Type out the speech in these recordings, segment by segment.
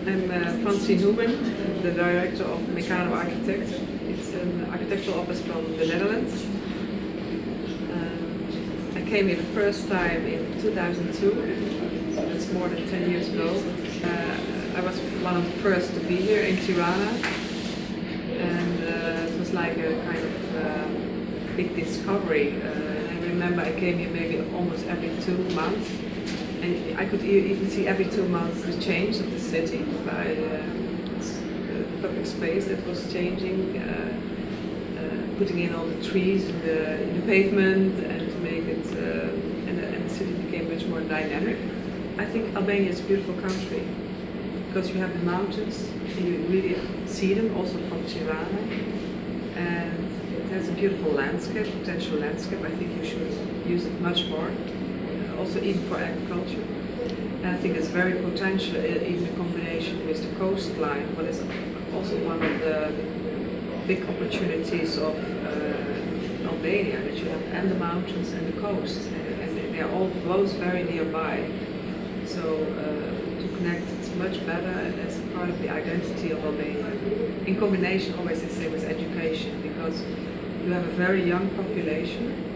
I'm Francine Houben, the director of Meccano Architect. It's an architectural office from the Netherlands. I came here the first time in 2002, so that's more than 10 years ago. I was one of the first to be here in Tirana, and it was like a kind of big discovery. I remember I came here maybe almost every 2 months. And I could even see every 2 months the change of the city by the public space that was changing, putting in all the trees in the pavement and to make it, and the city became much more dynamic. I think Albania is a beautiful country because you have the mountains and you really see them also from Tirana, and it has a beautiful landscape, potential landscape. I think you should use it much more. Also even for agriculture. And I think it's very potential in combination with the coastline, what is also one of the big opportunities of Albania, that you have and the mountains and the coast, and they are all both very nearby. So to connect it much better as a part of the identity of Albania. In combination, always I say, with education, because you have a very young population.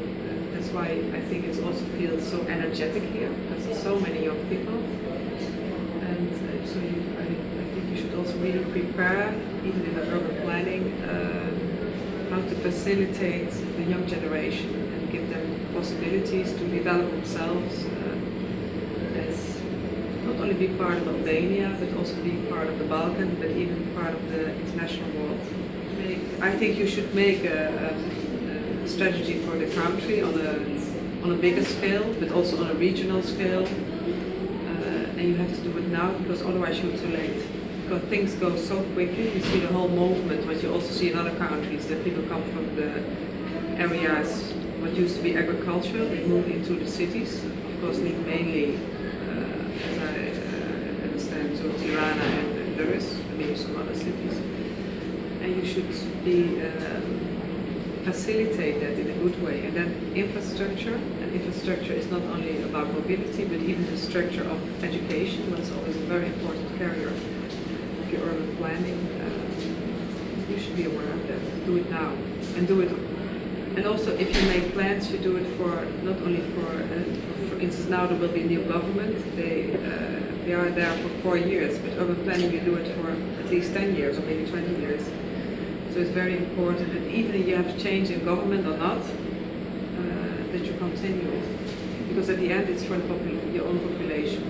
That's why I think it also feels so energetic here, because there's so many young people. And so I think you should also really prepare, even in the urban planning, how to facilitate the young generation and give them possibilities to develop themselves as not only be part of Albania, but also be part of the Balkans, but even part of the international world. I think you should make a strategy for the country on a bigger scale, but also on a regional scale, and you have to do it now, because otherwise you're too late. Because things go so quickly. You see the whole movement, what you also see in other countries, that people come from the areas what used to be agricultural, they move into the cities. Of course, live mainly, as I understand, to Tirana and Durrës, and maybe some other cities. And you should be facilitate that in a good way. And then infrastructure, and infrastructure is not only about mobility, but even the structure of education, that's always a very important carrier of your urban planning. You should be aware of that. Do it now, and do it. And also, if you make plans, you do it for not only for instance, now there will be a new government. They are there for 4 years, but urban planning you do it for at least 10 years or maybe 20 years. So it's very important that even if you have change in government or not, that you continue it. Because at the end it's for your own population.